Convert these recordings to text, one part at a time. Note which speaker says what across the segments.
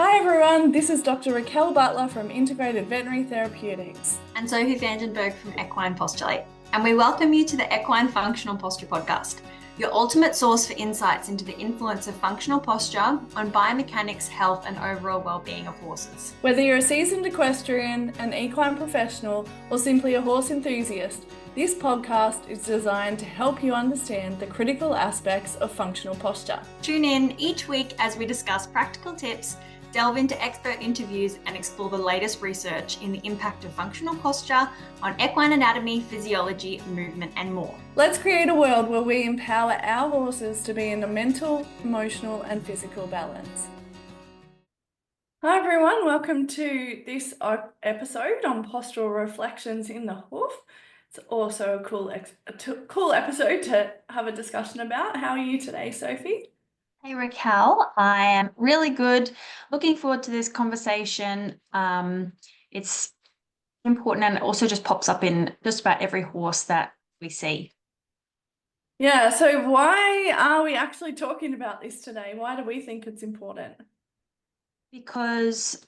Speaker 1: Hi everyone, this is Dr. Raquel Butler from Integrated Veterinary Therapeutics.
Speaker 2: And Sophie Vandenberg from Equine Postulate. And we welcome you to the Equine Functional Posture Podcast, your ultimate source for insights into the influence of functional posture on biomechanics, health, and overall well-being of horses.
Speaker 1: Whether you're a seasoned equestrian, an equine professional, or simply a horse enthusiast, this podcast is designed to help you understand the critical aspects of functional posture.
Speaker 2: Tune in each week as we discuss practical tips, delve into expert interviews, and explore the latest research in the impact of functional posture on equine anatomy, physiology, movement, and more.
Speaker 1: Let's create a world where we empower our horses to be in a mental, emotional, and physical balance. Hi everyone, welcome to this episode on postural reflections in the hoof. It's also a cool episode to have a discussion about. How are you today, Sophie?
Speaker 2: Hey Raquel, I am really good. Looking forward to this conversation. It's important and it also just pops up in just about every horse that we see.
Speaker 1: Yeah, so why are we actually talking about this today? Why do we think it's important?
Speaker 2: Because,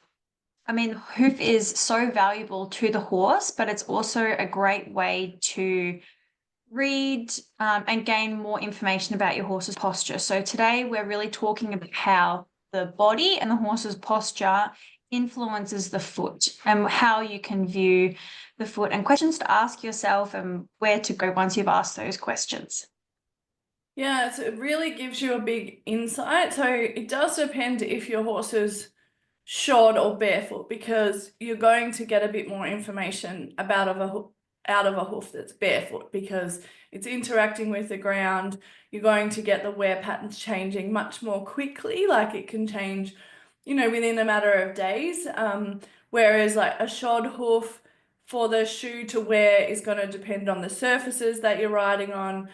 Speaker 2: hoof is so valuable to the horse, but it's also a great way to read and gain more information about your horse's posture. So today we're really talking about how the body and the horse's posture influences the foot and how you can view the foot and questions to ask yourself and where to go once you've asked those questions.
Speaker 1: Yeah, so it really gives you a big insight. So it does depend if your horse is shod or barefoot, because you're going to get a bit more information out of a hoof that's barefoot because it's interacting with the ground. You're going to get the wear patterns changing much more quickly, like it can change, within a matter of days. Whereas like a shod hoof, for the shoe to wear is going to depend on the surfaces that you're riding on,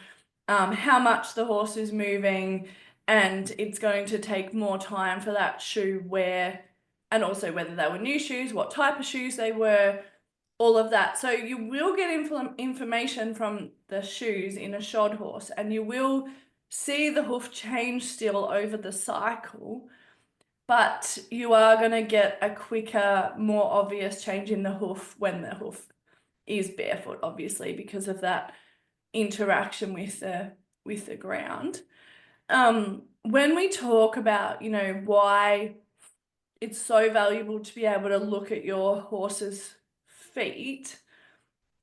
Speaker 1: how much the horse is moving, and it's going to take more time for that shoe wear, and also whether they were new shoes, what type of shoes they were, all of that. So you will get information from the shoes in a shod horse, and you will see the hoof change still over the cycle, but you are going to get a quicker, more obvious change in the hoof when the hoof is barefoot, obviously, because of that interaction with the ground. When we talk about, why it's so valuable to be able to look at your horse's feet,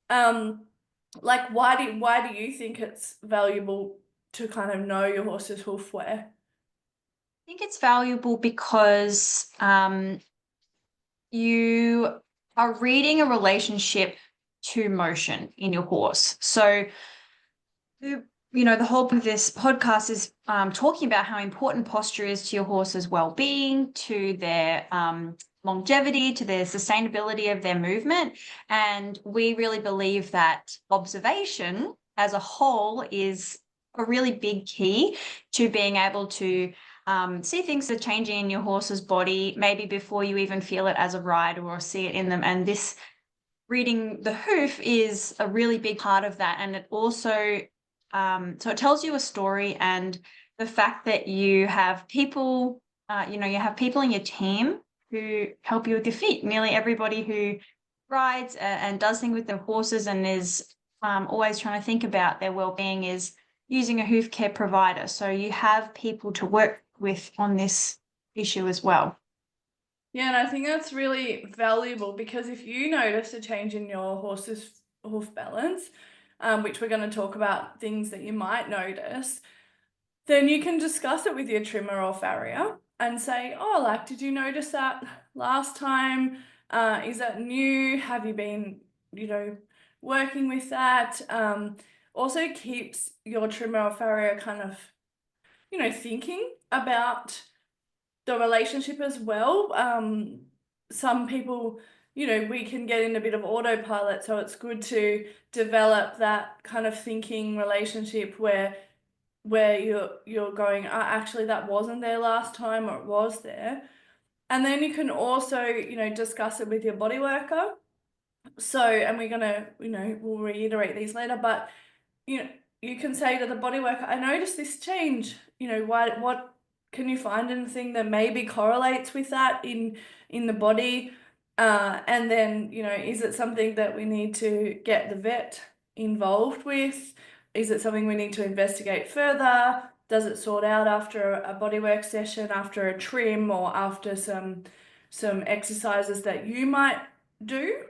Speaker 1: like why do you think it's valuable to kind of know your horse's hoof wear?
Speaker 2: I think it's valuable because you are reading a relationship to motion in your horse. So the whole point of this podcast is talking about how important posture is to your horse's well-being, to their longevity, to their sustainability of their movement. And we really believe that observation as a whole is a really big key to being able to see things that are changing in your horse's body, maybe before you even feel it as a rider or see it in them. And this reading the hoof is a really big part of that. And it also so it tells you a story, and the fact that you have people, you have people in your team who help you with your feet. Nearly everybody who rides and does things with their horses and is always trying to think about their well-being is using a hoof care provider. So you have people to work with on this issue as well.
Speaker 1: Yeah, and I think that's really valuable, because if you notice a change in your horse's hoof balance, which we're going to talk about things that you might notice, then you can discuss it with your trimmer or farrier and say, oh, like, did you notice that last time? Is that new? Have you been, working with that? Also keeps your trimmer or farrier kind of, thinking about the relationship as well. Some people, we can get in a bit of autopilot, so it's good to develop that kind of thinking relationship where you're going, actually that wasn't there last time, or it was there. And then you can also, discuss it with your body worker. So, and we're gonna, we'll reiterate these later, but you can say to the body worker, I noticed this change, what can you find anything that maybe correlates with that in the body? And then, is it something that we need to get the vet involved with? Is it something we need to investigate further? Does it sort out after a bodywork session, after a trim, or after some exercises that you might do?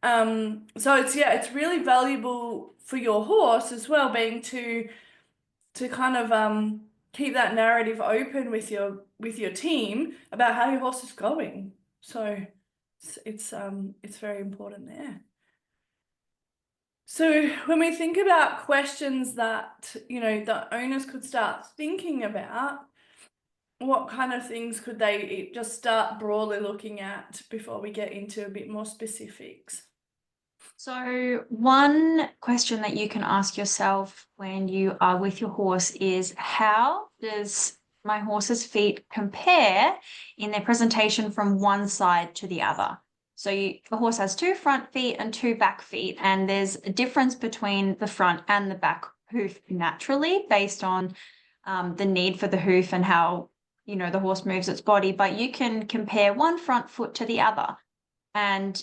Speaker 1: So it's really valuable for your horse as well, being to kind of keep that narrative open with your team about how your horse is going. So it's very important there. So when we think about questions that, the owners could start thinking about, what kind of things could they just start broadly looking at before we get into a bit more specifics?
Speaker 2: So one question that you can ask yourself when you are with your horse is, how does my horse's feet compare in their presentation from one side to the other? So the horse has 2 front feet and 2 back feet, and there's a difference between the front and the back hoof naturally based on the need for the hoof and how, the horse moves its body, but you can compare one front foot to the other. And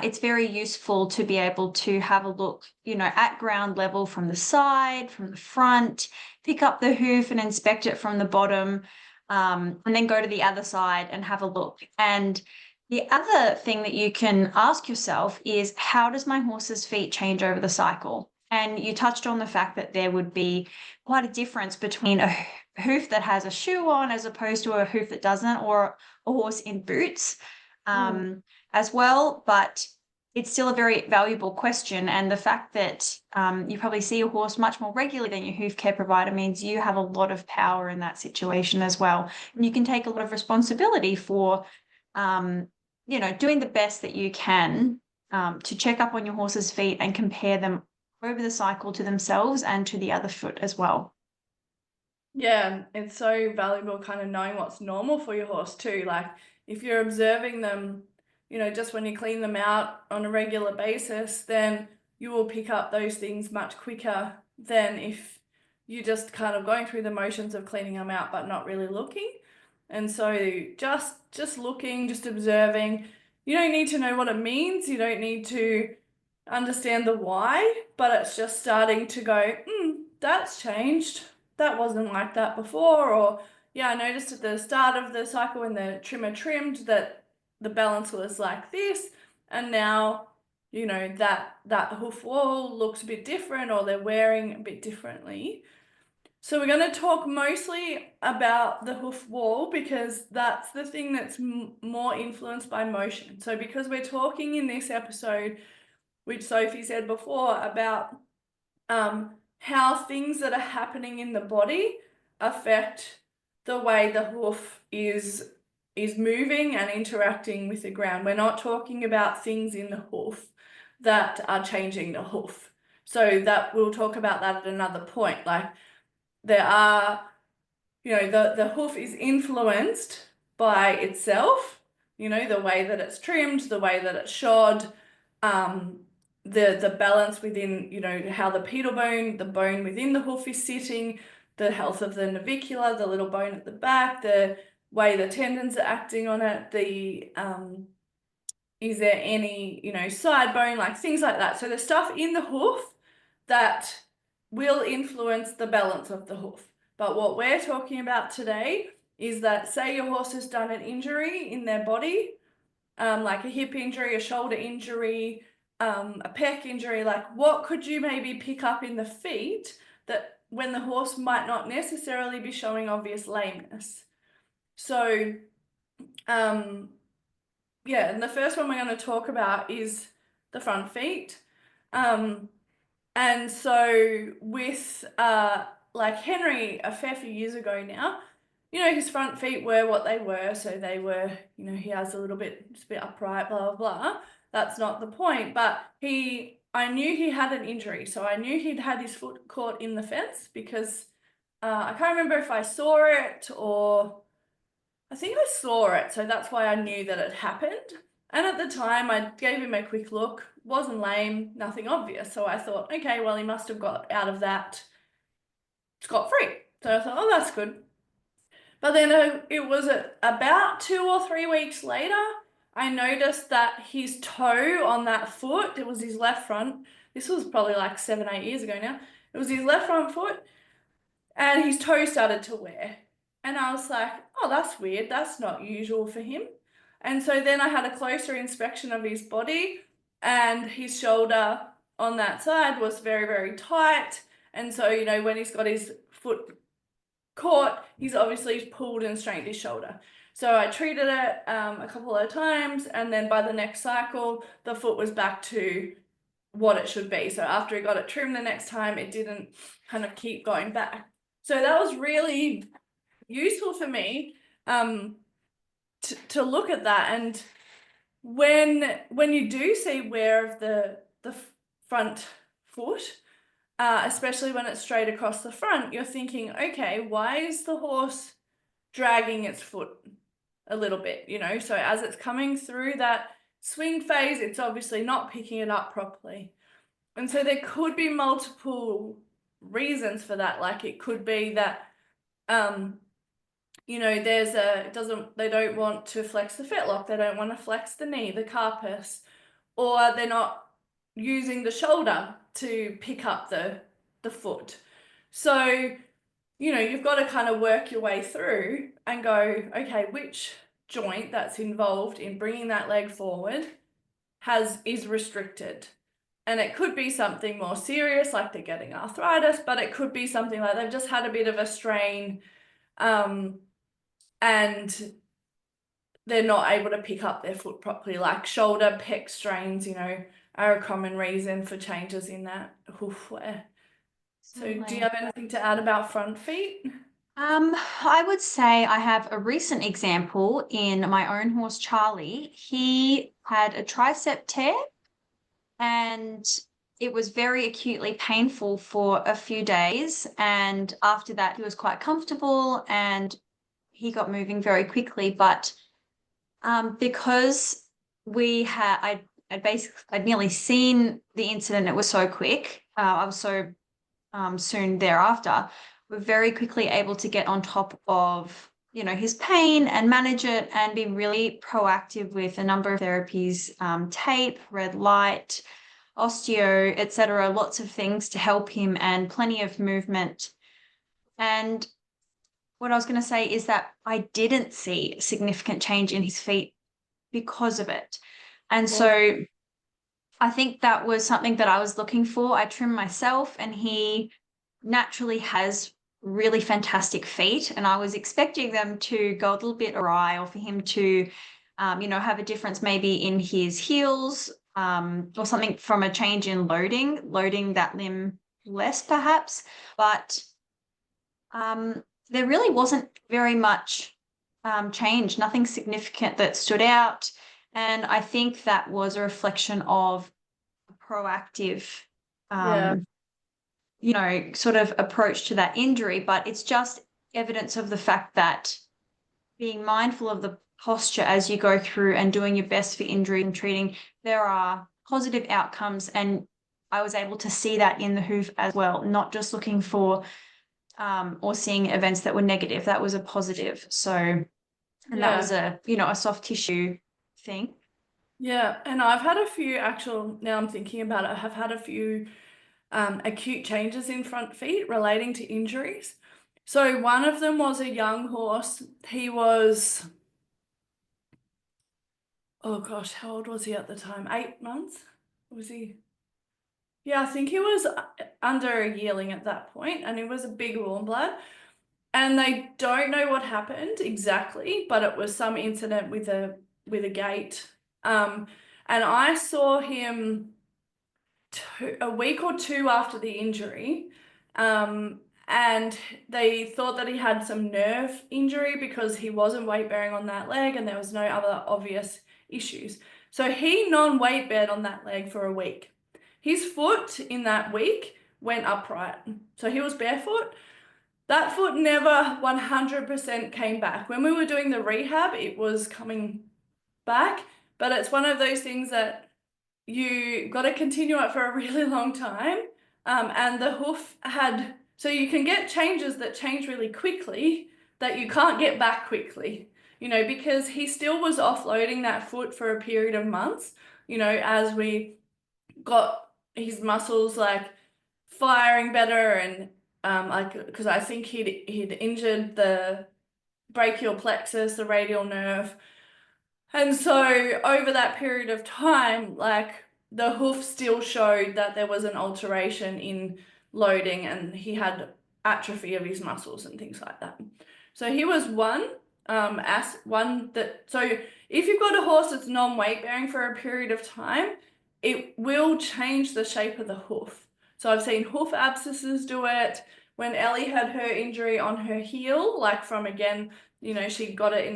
Speaker 2: it's very useful to be able to have a look, at ground level from the side, from the front, pick up the hoof and inspect it from the bottom, and then go to the other side and have a look. And the other thing that you can ask yourself is, how does my horse's feet change over the cycle? And you touched on the fact that there would be quite a difference between a hoof that has a shoe on as opposed to a hoof that doesn't, or a horse in boots. As well, but it's still a very valuable question. And the fact that you probably see your horse much more regularly than your hoof care provider means you have a lot of power in that situation as well. And you can take a lot of responsibility for, doing the best that you can to check up on your horse's feet and compare them over the cycle to themselves and to the other foot as well.
Speaker 1: Yeah, it's so valuable kind of knowing what's normal for your horse too. Like if you're observing them, just when you clean them out on a regular basis, then you will pick up those things much quicker than if you're just kind of going through the motions of cleaning them out but not really looking. And so just looking, just observing, you don't need to know what it means. You don't need to understand the why, but it's just starting to go, that's changed. That wasn't like that before. Or yeah, I noticed at the start of the cycle when the trimmer trimmed that the balance was like this, and now that hoof wall looks a bit different, or they're wearing a bit differently. So we're going to talk mostly about the hoof wall because that's the thing that's more influenced by motion. So because we're talking in this episode, which Sophie said before, about how things that are happening in the body affect the way the hoof is moving and interacting with the ground. We're not talking about things in the hoof that are changing the hoof. So that we'll talk about that at another point. Like there are, the hoof is influenced by itself, the way that it's trimmed, the way that it's shod, the balance within, how the pedal bone, the bone within the hoof is sitting, the health of the navicular, the little bone at the back, the way the tendons are acting on it, is there any, side bone, like things like that. So the stuff in the hoof that will influence the balance of the hoof. But what we're talking about today is that, say your horse has done an injury in their body, like a hip injury, a shoulder injury, a pec injury, like what could you maybe pick up in the feet that when the horse might not necessarily be showing obvious lameness? So, yeah, and the first one we're going to talk about is the front feet. And so with like Henry a fair few years ago now, his front feet were what they were. So they were, he has it's a bit upright, blah, blah, blah. That's not the point. But I knew he had an injury. So I knew he'd had his foot caught in the fence because I can't remember if I saw it or I think I saw it. So that's why I knew that it happened. And at the time, I gave him a quick look, wasn't lame, nothing obvious. So I thought, okay, well, he must have got out of that scot-free. So I thought, oh, that's good. But then it was about 2 or 3 weeks later, I noticed that his toe on that foot, it was his left front. This was probably like 7, 8 years ago now. It was his left front foot, and his toe started to wear. And I was like, oh, that's weird. That's not usual for him. And so then I had a closer inspection of his body, and his shoulder on that side was very, very tight. And so, when he's got his foot caught, he's obviously pulled and strained his shoulder. So I treated it a couple of times, and then by the next cycle, the foot was back to what it should be. So after he got it trimmed the next time, it didn't kind of keep going back. So that was really useful for me to look at that. And when you do see wear of the front foot, especially when it's straight across the front, you're thinking, okay, why is the horse dragging its foot a little bit, So as it's coming through that swing phase, it's obviously not picking it up properly. And so there could be multiple reasons for that. Like it could be that, they don't want to flex the fetlock, they don't want to flex the knee, the carpus, or they're not using the shoulder to pick up the foot. So, you've got to kind of work your way through and go, okay, which joint that's involved in bringing that leg forward is restricted. And it could be something more serious, like they're getting arthritis, but it could be something like they've just had a bit of a strain, and they're not able to pick up their foot properly, like shoulder, pec strains, are a common reason for changes in that hoof wear. So do you have anything to add about front feet?
Speaker 2: I would say I have a recent example in my own horse, Charlie. He had a tricep tear, and it was very acutely painful for a few days. And after that, he was quite comfortable and he got moving very quickly. But because I'd nearly seen the incident, it was so quick. I was so soon thereafter, we're very quickly able to get on top of his pain and manage it and be really proactive with a number of therapies, tape, red light, osteo, etc. Lots of things to help him and plenty of movement. And what I was going to say is that I didn't see a significant change in his feet because of it. And so I think that was something that I was looking for. I trimmed myself, and he naturally has really fantastic feet, and I was expecting them to go a little bit awry, or for him to have a difference maybe in his heels, or something from a change in loading that limb less perhaps. But there really wasn't very much change, nothing significant that stood out. And I think that was a reflection of a proactive sort of approach to that injury. But it's just evidence of the fact that being mindful of the posture as you go through and doing your best for injury and treating, there are positive outcomes. And I was able to see that in the hoof as well, not just looking for or seeing events that were negative. That was a positive. So, and that was a soft tissue thing.
Speaker 1: Yeah, and I've had a few now I'm thinking about it, I have had a few acute changes in front feet relating to injuries. So one of them was a young horse. He was, oh gosh, how old was he at the time? 8 months? Was he? Yeah, I think he was under a yearling at that point, and he was a big warm blood. And they don't know what happened exactly, but it was some incident with a gate. And I saw him a week or two after the injury, and they thought that he had some nerve injury because he wasn't weight bearing on that leg and there was no other obvious issues. So he non-weight bared on that leg for a week. His foot in that week went upright. So he was barefoot. That foot never 100% came back. When we were doing the rehab, it was coming back, but it's one of those things that you got to continue it for a really long time. And the hoof so you can get changes that change really quickly, that you can't get back quickly, because he still was offloading that foot for a period of months, as we got his muscles like firing better and like because I think he'd injured the brachial plexus, the radial nerve. And so over that period of time, like the hoof still showed that there was an alteration in loading and he had atrophy of his muscles and things like that. So he was one that, so if you've got a horse that's non-weight bearing for a period of time, it will change the shape of the hoof. So I've seen hoof abscesses do it. When Ellie had her injury on her heel, like from again, she got it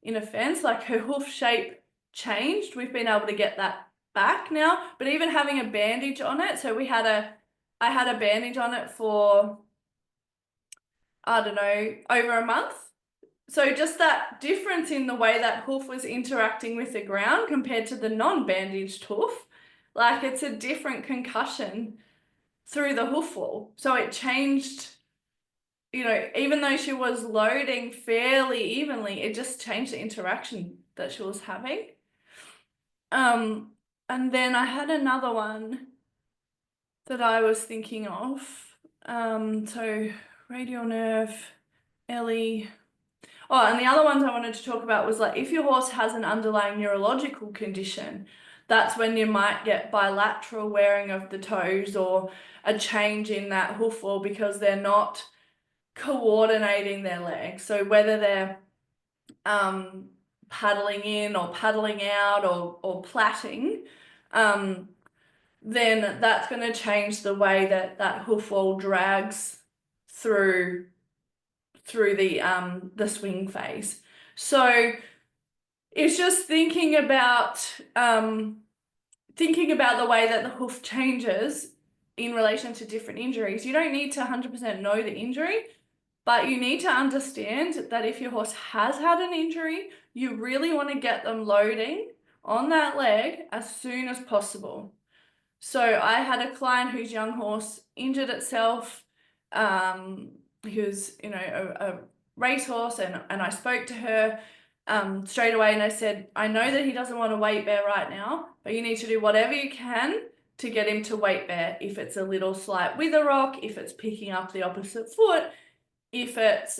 Speaker 1: in a fence, like her hoof shape changed. We've been able to get that back now, but even having a bandage on it, so I had a bandage on it for, I don't know, over a month. So just that difference in the way that hoof was interacting with the ground compared to the non-bandaged hoof, like it's a different concussion through the hoof wall. So it changed, even though she was loading fairly evenly, it just changed the interaction that she was having. And then I had another one that I was thinking of. So radial nerve, Ellie. Oh, and the other ones I wanted to talk about was like if your horse has an underlying neurological condition, that's when you might get bilateral wearing of the toes or a change in that hoof wall because they're not coordinating their legs. So whether they're paddling in or paddling out or plaiting, then that's going to change the way that hoof wall drags through the swing phase. So it's just thinking about the way that the hoof changes in relation to different injuries. You don't need to 100% know the injury, but you need to understand that if your horse has had an injury, you really want to get them loading on that leg as soon as possible. So I had a client whose young horse injured itself, who's, a racehorse, and I spoke to her straight away and I said, I know that he doesn't want to weight bear right now, but you need to do whatever you can to get him to weight bear. If it's a little slight wither rock, if it's picking up the opposite foot, if it's,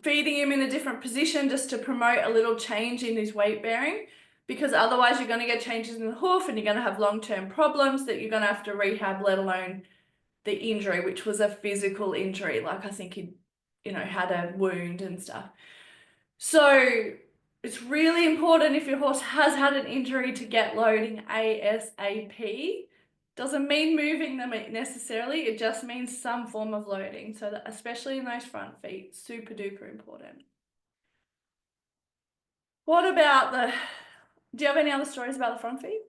Speaker 1: feeding him in a different position just to promote a little change in his weight bearing, because otherwise you're going to get changes in the hoof and you're going to have long-term problems that you're going to have to rehab, let alone the injury, which was a physical injury. Like I think he, had a wound and stuff. So it's really important if your horse has had an injury to get loading ASAP. Doesn't mean moving them necessarily, it just means some form of loading. So that, especially in those front feet, super duper important. What about do you have any other stories about the front feet?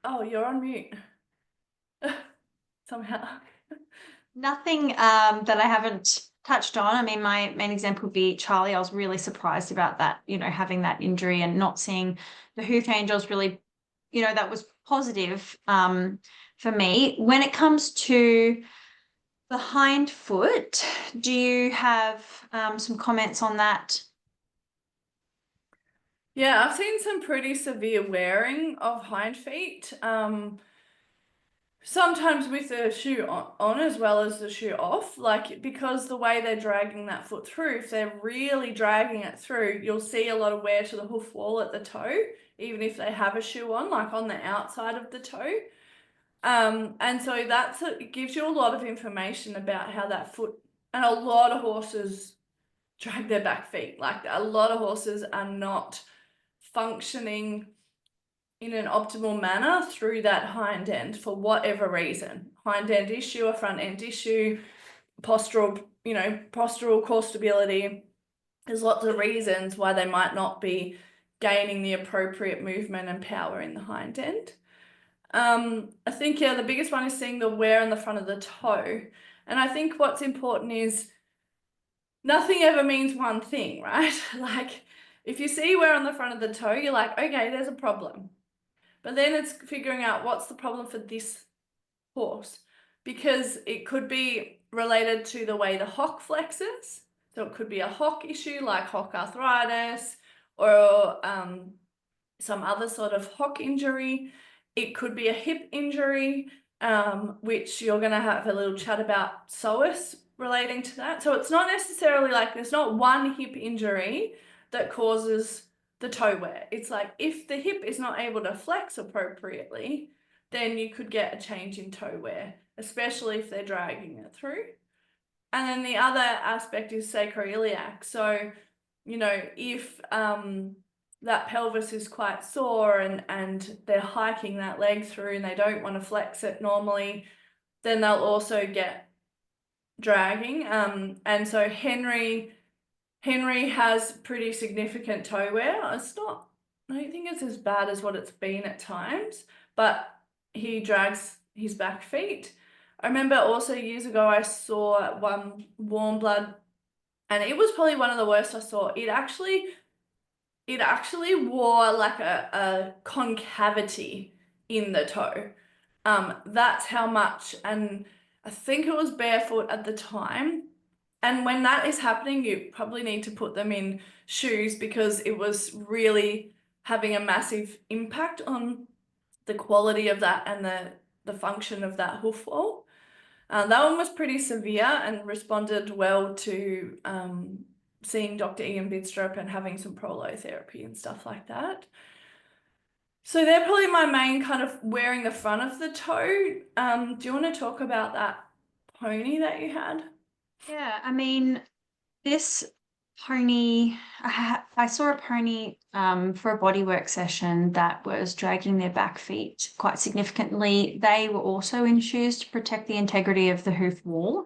Speaker 1: Oh, you're on mute. Somehow.
Speaker 2: Nothing that I haven't touched on. I mean, my main example would be Charlie. I was really surprised about that, having that injury and not seeing the hoof angels really, that was positive for me. When it comes to the hind foot, do you have some comments on that?
Speaker 1: Yeah, I've seen some pretty severe wearing of hind feet. Sometimes with the shoe on as well as the shoe off, like because the way they're dragging that foot through, if they're really dragging it through, you'll see a lot of wear to the hoof wall at the toe, even if they have a shoe on, like on the outside of the toe. And so it gives you a lot of information about how that foot, and a lot of horses drag their back feet. Like a lot of horses are not functioning in an optimal manner through that hind end for whatever reason. Hind end issue, a front end issue, postural core stability. There's lots of reasons why they might not be gaining the appropriate movement and power in the hind end. I think, the biggest one is seeing the wear on the front of the toe. And I think what's important is nothing ever means one thing, right? Like if you see wear on the front of the toe, you're like, okay, there's a problem. But then it's figuring out what's the problem for this horse. because it could be related to the way the hock flexes. So it could be a hock issue like hock arthritis or some other sort of hock injury. It could be a hip injury, which you're going to have a little chat about psoas relating to that. So it's not necessarily like there's not one hip injury that causes the toe wear. It's like if the hip is not able to flex appropriately, then you could get a change in toe wear, especially if they're dragging it through. And then the other aspect is sacroiliac. So, you know, if that pelvis is quite sore and they're hiking that leg through and they don't want to flex it normally, then they'll also get dragging. And so Henry has pretty significant toe wear. It's not, I don't think it's as bad as what it's been at times, but he drags his back feet. I remember also years ago I saw one warm blood, and it was probably one of the worst I saw. It actually wore like a concavity in the toe. That's how much, and I think it was barefoot at the time. And when that is happening, you probably need to put them in shoes because it was really having a massive impact on the quality of that and the function of that hoof wall. That one was pretty severe and responded well to seeing Dr. Ian Bidstrup and having some prolotherapy and stuff like that. So they're probably my main kind of wearing the front of the toe. Do you want to talk about that pony that you had?
Speaker 2: Yeah, I mean, this pony, I saw a pony for a bodywork session that was dragging their back feet quite significantly. They were also in shoes to protect the integrity of the hoof wall.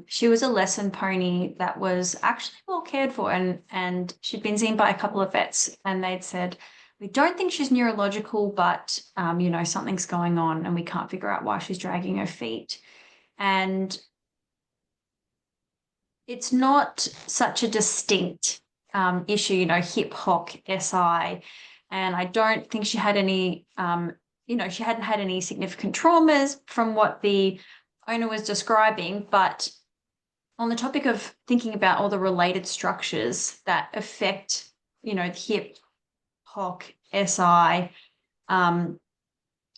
Speaker 2: She was a lesson pony that was actually well cared for, and she'd been seen by a couple of vets, and they'd said, we don't think she's neurological, but you know, something's going on and we can't figure out why she's dragging her feet. And it's not such a distinct issue, you know, hip hock, SI. And I don't think she had any, you know, she hadn't had any significant traumas from what the owner was describing. But on the topic of thinking about all the related structures that affect, you know, the hip, hock, SI,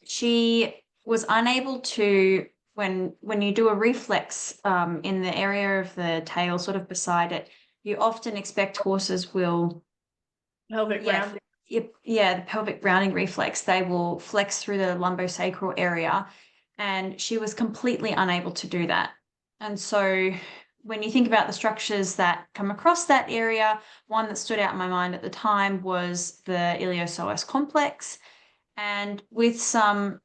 Speaker 2: she was unable to, when you do a reflex in the area of the tail, sort of beside it, you often expect horses will
Speaker 1: Pelvic rounding.
Speaker 2: the pelvic rounding reflex. They will flex through the lumbosacral area, and she was completely unable to do that. And so when you think about the structures that come across that area, one that stood out in my mind at the time was the iliopsoas complex. And with some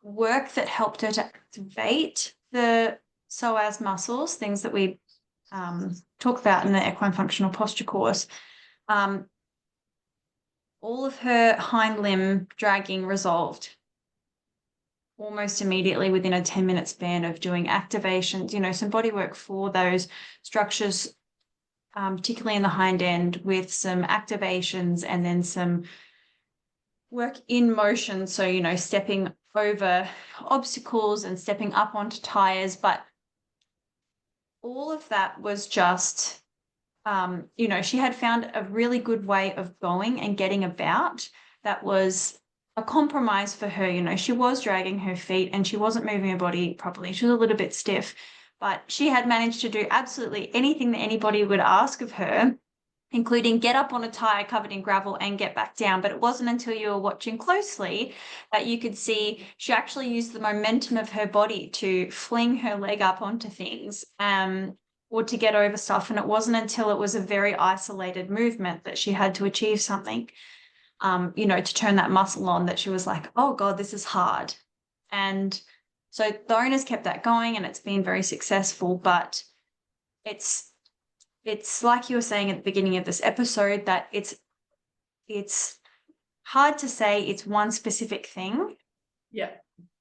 Speaker 2: work that helped her to activate the psoas muscles, things that we talk about in the equine functional posture course, all of her hind limb dragging resolved almost immediately within a 10-minute span of doing activations, you know, some body work for those structures, particularly in the hind end, with some activations and then some work in motion. So, you know, stepping over obstacles and stepping up onto tires. But all of that was just, you know, she had found a really good way of going and getting about that was a compromise for her. You know, she was dragging her feet and she wasn't moving her body properly. She was a little bit stiff, but she had managed to do absolutely anything that anybody would ask of her, including get up on a tire covered in gravel and get back down. But it wasn't until you were watching closely that you could see she actually used the momentum of her body to fling her leg up onto things, or to get over stuff. And it wasn't until it was a very isolated movement that she had to achieve something, you know, to turn that muscle on, that she was like, oh God, this is hard. And so the owners kept that going and it's been very successful. But it's like you were saying at the beginning of this episode, that it's hard to say it's one specific thing.
Speaker 1: Yeah.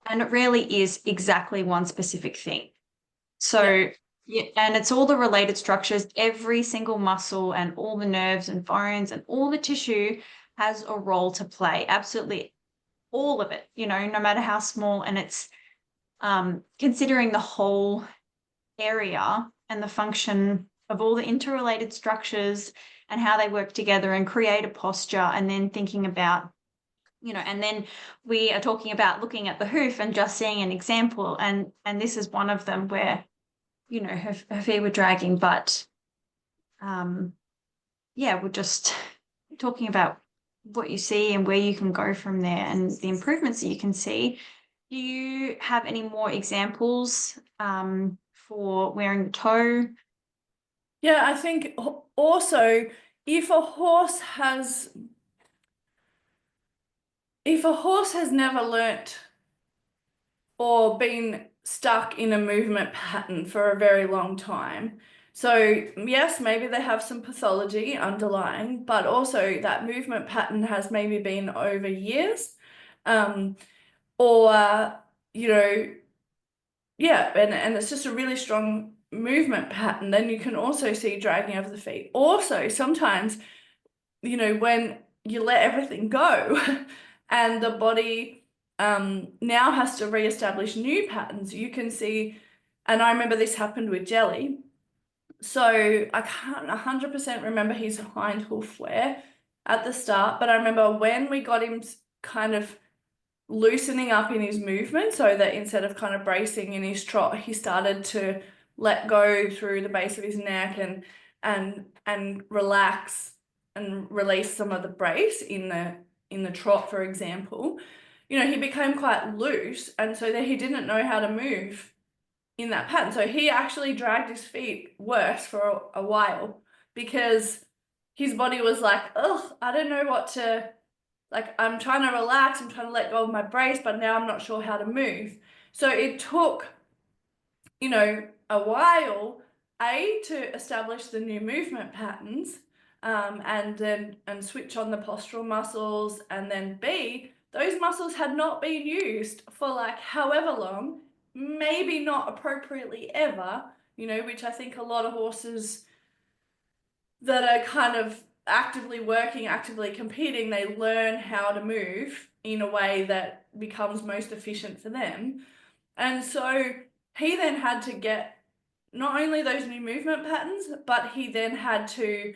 Speaker 2: And it really is exactly one specific thing. So, yeah, and it's all the related structures, every single muscle and all the nerves and bones and all the tissue has a role to play. Absolutely all of it, you know, no matter how small. And it's considering the whole area and the function of all the interrelated structures and how they work together and create a posture, and then thinking about, and then we are talking about looking at the hoof and just seeing an example, and this is one of them where, her feet were dragging, but we're just talking about what you see and where you can go from there and the improvements that you can see. Do you have any more examples for wearing the toe?
Speaker 1: Yeah, I think also if a horse has never learnt or been stuck in a movement pattern for a very long time, so yes, maybe they have some pathology underlying, but also that movement pattern has maybe been over years, or yeah, and it's just a really strong movement pattern. Then you can also see dragging of the feet. Also, sometimes, when you let everything go and the body now has to reestablish new patterns, you can see, and I remember this happened with Jelly. So I can't 100% remember his hind hoof wear at the start, but I remember when we got him kind of loosening up in his movement, so that instead of kind of bracing in his trot, he started to let go through the base of his neck and relax and release some of the brace in the trot, for example. He became quite loose, and so that he didn't know how to move in that pattern. So he actually dragged his feet worse for a while because his body was like, oh, I don't know what to, like, I'm trying to relax, I'm trying to let go of my brace, but now I'm not sure how to move. So it took, a while, to establish the new movement patterns, and switch on the postural muscles, and then B, those muscles had not been used for like however long, maybe not appropriately ever, which I think a lot of horses that are kind of actively working, actively competing, they learn how to move in a way that becomes most efficient for them. And so he then had to get not only those new movement patterns, but he then had to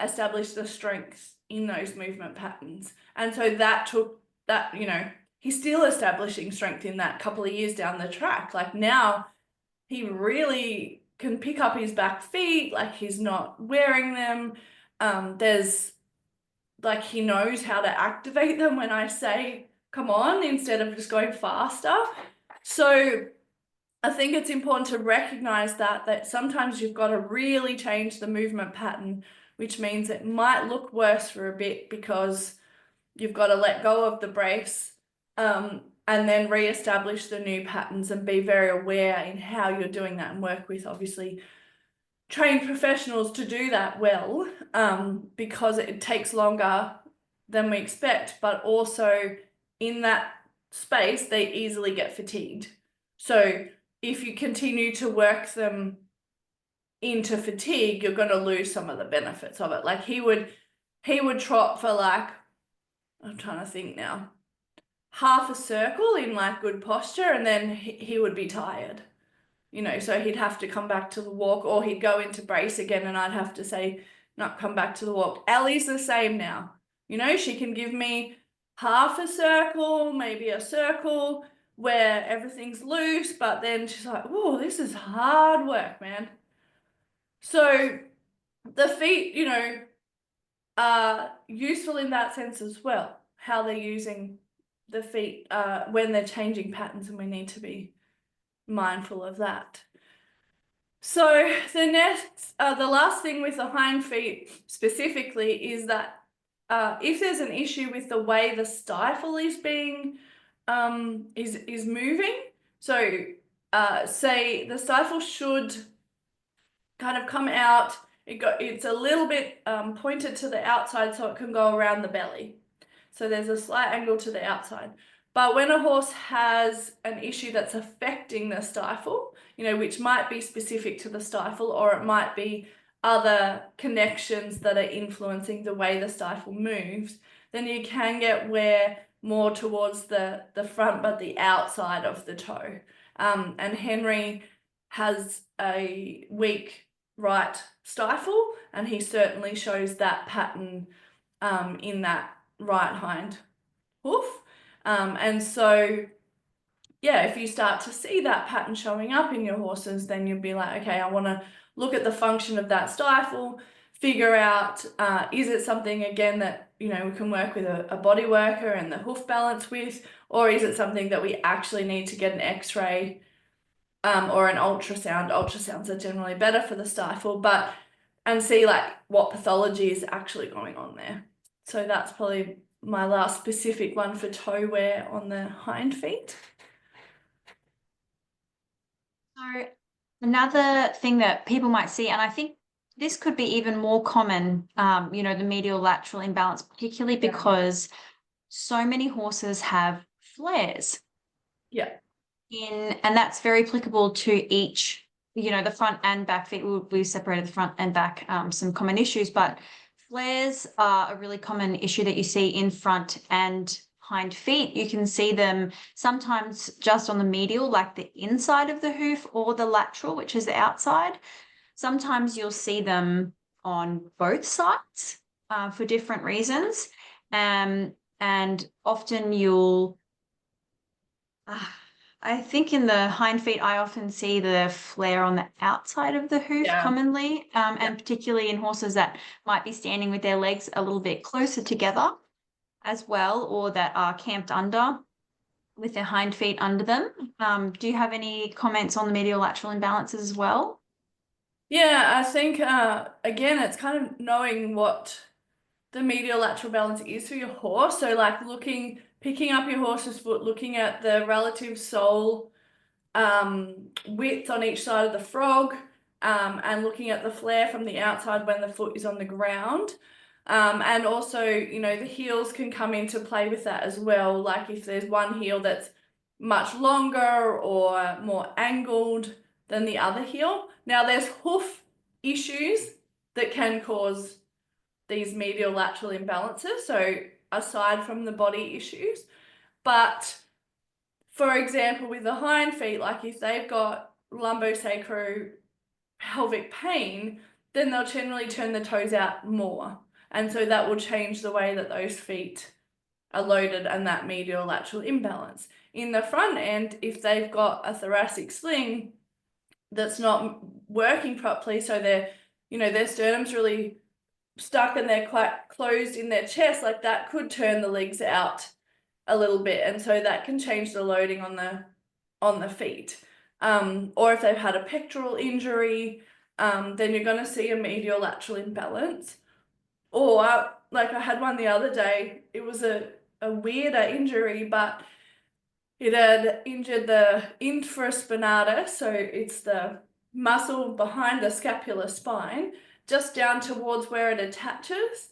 Speaker 1: establish the strengths in those movement patterns. And so that took that, he's still establishing strength in that couple of years down the track. Like now he really can pick up his back feet, like he's not wearing them. There's like he knows how to activate them when I say come on instead of just going faster. So I think it's important to recognize that sometimes you've got to really change the movement pattern, which means it might look worse for a bit because you've got to let go of the brace, and then re-establish the new patterns and be very aware in how you're doing that, and work with obviously trained professionals to do that well, because it takes longer than we expect, but also in that space they easily get fatigued. So if you continue to work them into fatigue, you're going to lose some of the benefits of it. Like he would trot for like, I'm trying to think now, half a circle in like good posture, and then he would be tired, so he'd have to come back to the walk, or he'd go into brace again and I'd have to say, not come back to the walk. Ellie's the same now. She can give me half a circle, maybe a circle where everything's loose, but then she's like, oh, this is hard work, man. So the feet, are useful in that sense as well, how they're using the feet when they're changing patterns, and we need to be mindful of that. So the last thing with the hind feet specifically is that if there's an issue with the way the stifle is being is moving, so say the stifle should kind of come out, it's a little bit pointed to the outside so it can go around the belly. So there's a slight angle to the outside. But when a horse has an issue that's affecting the stifle, which might be specific to the stifle, or it might be other connections that are influencing the way the stifle moves, then you can get wear more towards the front but the outside of the toe. And Henry has a weak right stifle, and he certainly shows that pattern in that right hind hoof. And so, yeah, if you start to see that pattern showing up in your horses, then you'll be like, okay, I want to look at the function of that stifle, figure out, is it something, again, that, we can work with a body worker and the hoof balance with, or is it something that we actually need to get an x-ray or an ultrasound? Ultrasounds are generally better for the stifle, and see like what pathology is actually going on there. So that's probably my last specific one for toe wear on the hind feet.
Speaker 2: So another thing that people might see, and I think this could be even more common, the medial lateral imbalance, particularly because so many horses have flares.
Speaker 1: Yeah.
Speaker 2: And that's very applicable to each, the front and back feet. We've separated the front and back, some common issues, but flares are a really common issue that you see in front and hind feet. You can see them sometimes just on the medial, like the inside of the hoof, or the lateral, which is the outside. Sometimes you'll see them on both sides for different reasons. And often I think in the hind feet, I often see the flare on the outside of the hoof commonly, and particularly in horses that might be standing with their legs a little bit closer together as well, or that are camped under with their hind feet under them. Do you have any comments on the medial lateral imbalances as well?
Speaker 1: Yeah, I think, again, it's kind of knowing what the medial lateral balance is for your horse. So like picking up your horse's foot, looking at the relative sole width on each side of the frog, and looking at the flare from the outside when the foot is on the ground. And also, the heels can come into play with that as well. Like if there's one heel that's much longer or more angled than the other heel. Now there's hoof issues that can cause these medial lateral imbalances, so aside from the body issues. But for example, with the hind feet, like if they've got lumbosacro pelvic pain, then they'll generally turn the toes out more. And so that will change the way that those feet are loaded and that medial lateral imbalance. In the front end, if they've got a thoracic sling that's not working properly, so their sternum's really stuck and they're quite closed in their chest, like that could turn the legs out a little bit, and so that can change the loading on the feet. Or if they've had a pectoral injury, then you're going to see a medial lateral imbalance. Or like I had one the other day, it was a weirder injury, but it had injured the infraspinatus, so it's the muscle behind the scapular spine, just down towards where it attaches.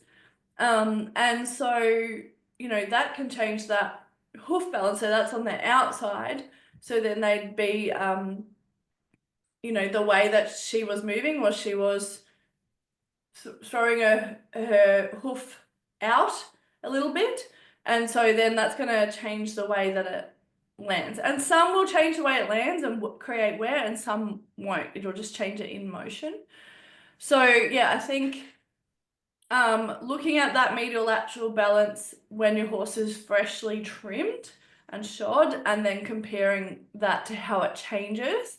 Speaker 1: And so, that can change that hoof balance. So that's on the outside. So then they'd be, the way that she was moving was she was throwing her hoof out a little bit. And so then that's going to change the way that it lands. And some will change the way it lands and create wear, and some won't. It'll just change it in motion. So yeah, I think looking at that medial lateral balance when your horse is freshly trimmed and shod, and then comparing that to how it changes,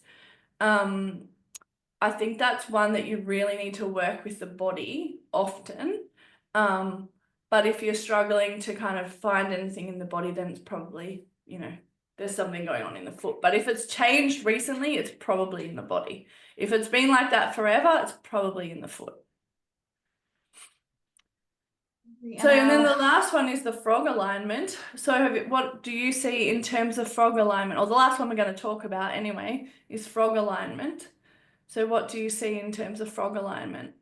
Speaker 1: I think that's one that you really need to work with the body often. But if you're struggling to kind of find anything in the body, then it's probably, there's something going on in the foot. But if it's changed recently, it's probably in the body. If it's been like that forever, it's probably in the foot. So, and then the last one is the frog alignment. So what do you see in terms of frog alignment? Or the last one we're going to talk about anyway is frog alignment. So what do you see in terms of frog alignment?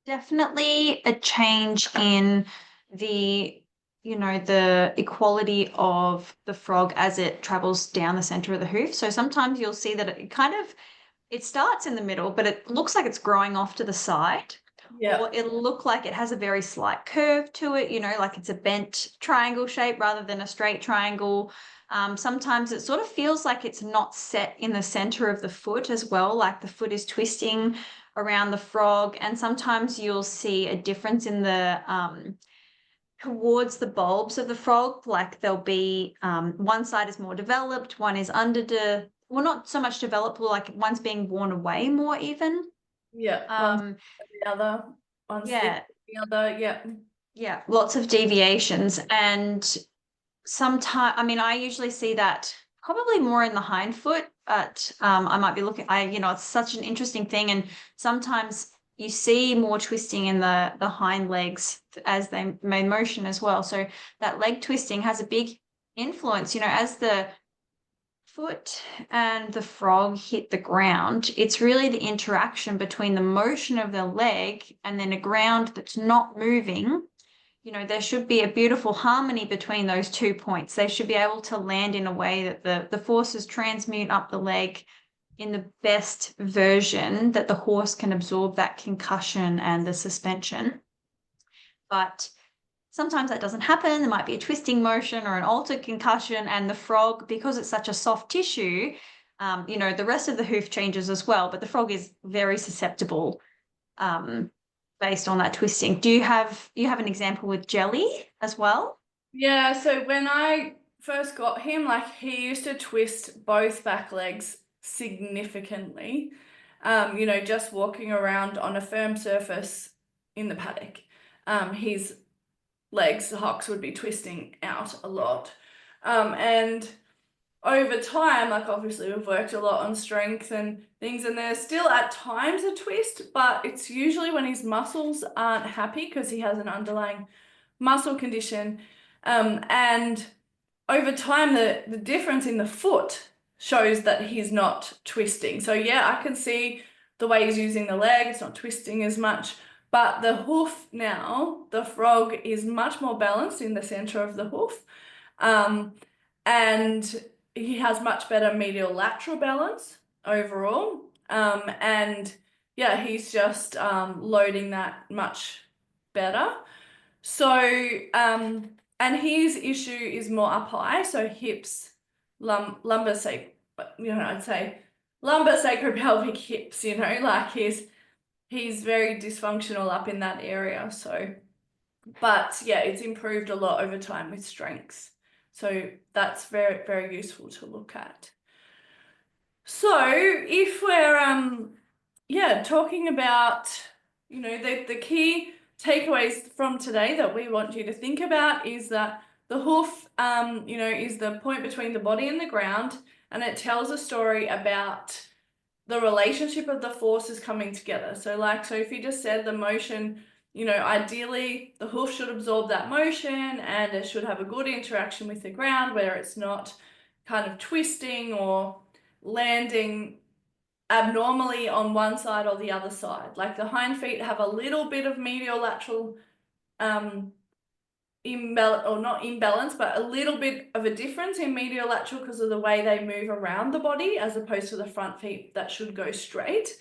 Speaker 2: Definitely a change in the equality of the frog as it travels down the center of the hoof. So sometimes you'll see that it starts in the middle, but it looks like it's growing off to the side.
Speaker 1: Yeah.
Speaker 2: Or it'll look like it has a very slight curve to it, like it's a bent triangle shape rather than a straight triangle. Sometimes it sort of feels like it's not set in the center of the foot as well, like the foot is twisting around the frog. And sometimes you'll see a difference in the towards the bulbs of the frog, like there'll be one side is more developed, one is well, not so much developed, like one's being worn away more even.
Speaker 1: Yeah. One the other, one's
Speaker 2: Yeah,
Speaker 1: the other. Yeah.
Speaker 2: yeah, lots of deviations. And sometimes, I mean, I usually see that probably more in the hind foot, but I might be looking, it's such an interesting thing. And sometimes you see more twisting in the hind legs as they may motion as well. So that leg twisting has a big influence, as the foot and the frog hit the ground, it's really the interaction between the motion of the leg and then a ground that's not moving. There should be a beautiful harmony between those 2 points. They should be able to land in a way that the forces transmute up the leg in the best version that the horse can absorb that concussion and the suspension. But sometimes that doesn't happen. There might be a twisting motion or an altered concussion, and the frog, because it's such a soft tissue, the rest of the hoof changes as well, but the frog is very susceptible based on that twisting. Do you have an example with Jelly as well?
Speaker 1: Yeah, so when I first got him, like he used to twist both back legs significantly. Just walking around on a firm surface in the paddock. His legs, the hocks would be twisting out a lot. And over time, like obviously we've worked a lot on strength and things, and there's still at times a twist, but it's usually when his muscles aren't happy because he has an underlying muscle condition. And over time, the difference in the foot shows that he's not twisting. So yeah, I can see the way he's using the leg, it's not twisting as much. But the hoof now, the frog is much more balanced in the center of the hoof. And he has much better medial lateral balance overall. And yeah, he's just loading that much better. So, and his issue is more up high, so hips, lumbar I'd say lumbar sacropelvic hips, like he's very dysfunctional up in that area. So, but yeah, it's improved a lot over time with strengths. So that's very, very useful to look at. So if we're talking about, the key takeaways from today that we want you to think about is that the hoof, is the point between the body and the ground, and it tells a story about the relationship of the forces coming together. So like Sophie just said, the motion, ideally the hoof should absorb that motion and it should have a good interaction with the ground where it's not kind of twisting or landing abnormally on one side or the other side. Like the hind feet have a little bit of medial lateral not imbalance, but a little bit of a difference in medial lateral because of the way they move around the body as opposed to the front feet that should go straight.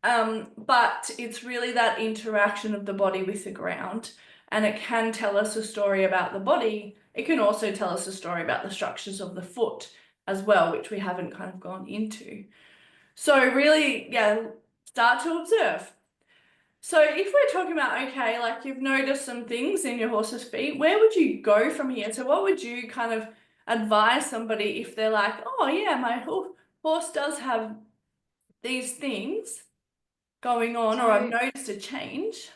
Speaker 1: But it's really that interaction of the body with the ground, and it can tell us a story about the body. It can also tell us a story about the structures of the foot as well, which we haven't kind of gone into. So really, yeah, start to observe. So if we're talking about, okay, like you've noticed some things in your horse's feet, where would you go from here? So what would you kind of advise somebody if they're like, oh yeah, my horse does have these things going on, or I've noticed a change?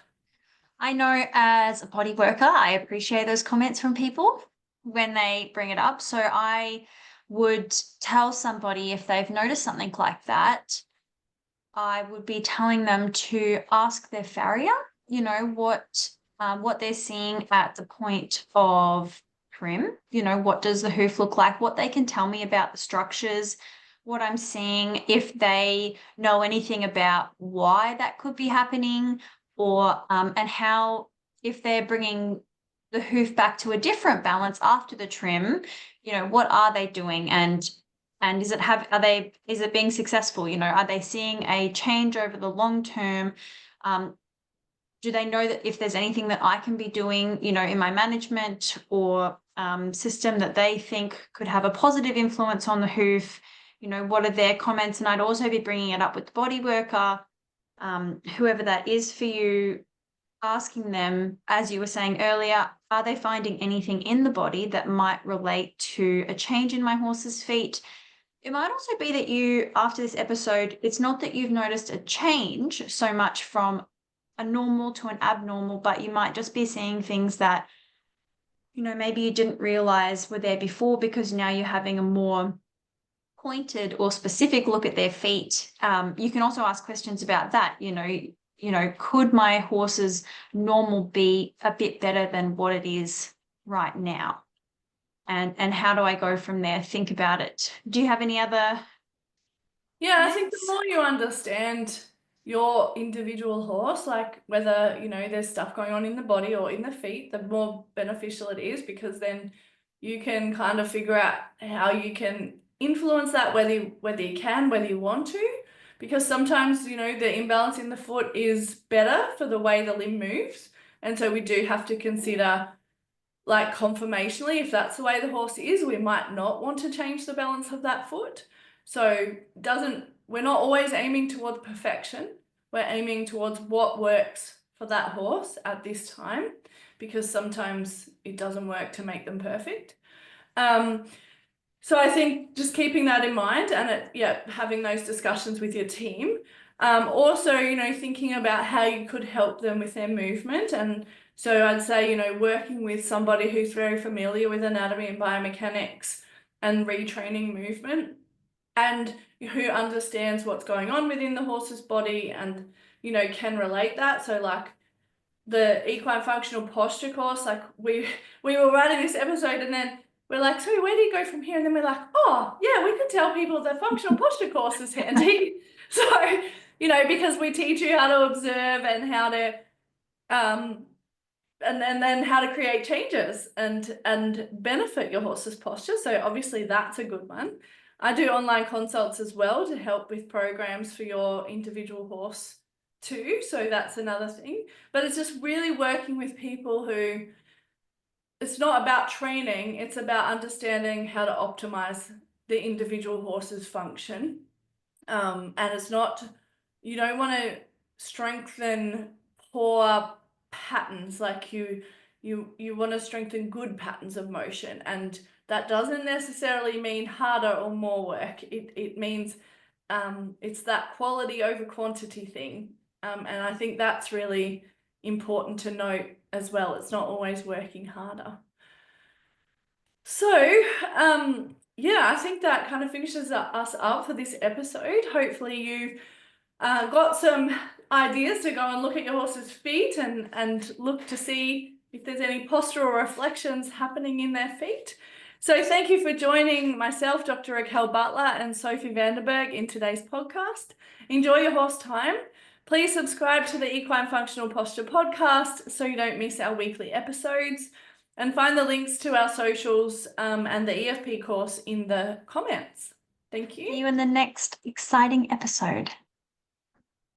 Speaker 2: I know as a body worker, I appreciate those comments from people when they bring it up. So I would tell somebody if they've noticed something like that, I would be telling them to ask their farrier, what they're seeing at the point of trim, what does the hoof look like, what they can tell me about the structures, what I'm seeing, if they know anything about why that could be happening, or and how, if they're bringing the hoof back to a different balance after the trim, what are they doing, and is it being successful? Are they seeing a change over the long term? Do they know that if there's anything that I can be doing, in my management or system that they think could have a positive influence on the hoof. You know, what are their comments? And I'd also be bringing it up with the body worker, whoever that is for you, asking them, as you were saying earlier, are they finding anything in the body that might relate to a change in my horse's feet? It might also be that you, after this episode, it's not that you've noticed a change so much from a normal to an abnormal, but you might just be seeing things that, you know, maybe you didn't realize were there before, because now you're having a more pointed or specific look at their feet. You can also ask questions about that. You know, could my horse's normal be a bit better than what it is right now? And how do I go from there? Think about it. Do you have any other
Speaker 1: Yeah, I think the
Speaker 2: comments?
Speaker 1: more you understand your individual horse, like whether, you know, there's stuff going on in the body or in the feet, the more beneficial it is, because then you can kind of figure out how you can influence that, whether you can, whether you want to, because sometimes, you know, the imbalance in the foot is better for the way the limb moves. And so we do have to consider, like, conformationally, if that's the way the horse is, we might not want to change the balance of that foot. So we're not always aiming towards perfection. We're aiming towards what works for that horse at this time, because sometimes it doesn't work to make them perfect. So I think just keeping that in mind and having those discussions with your team. Also, you know, thinking about how you could help them with their movement. And so I'd say, you know, working with somebody who's very familiar with anatomy and biomechanics and retraining movement, and who understands what's going on within the horse's body and, you know, can relate that. So like the equine functional posture course, like we were writing this episode and then we're like, so where do you go from here? And then we're like, oh yeah, we could tell people the functional posture course is handy. So, you know, because we teach you how to observe and how to and then how to create changes and benefit your horse's posture. So obviously that's a good one. I do online consults as well to help with programs for your individual horse too. So that's another thing. But it's just really working with people who, it's not about training, it's about understanding how to optimize the individual horse's function. And it's not, you don't want to strengthen poor patterns, like you want to strengthen good patterns of motion, and that doesn't necessarily mean harder or more work. It means it's that quality over quantity thing, and I think that's really important to note as well. It's not always working harder. So yeah, I think that kind of finishes us up for this episode. Hopefully you got some ideas to go and look at your horse's feet and look to see if there's any postural reflections happening in their feet. So thank you for joining myself, Dr. Raquel Butler, and Sophie Vandenberg in today's podcast. Enjoy your horse time. Please subscribe to the Equine Functional Posture podcast so you don't miss our weekly episodes, and find the links to our socials and the EFP course in the comments. Thank you.
Speaker 2: See you in the next exciting episode.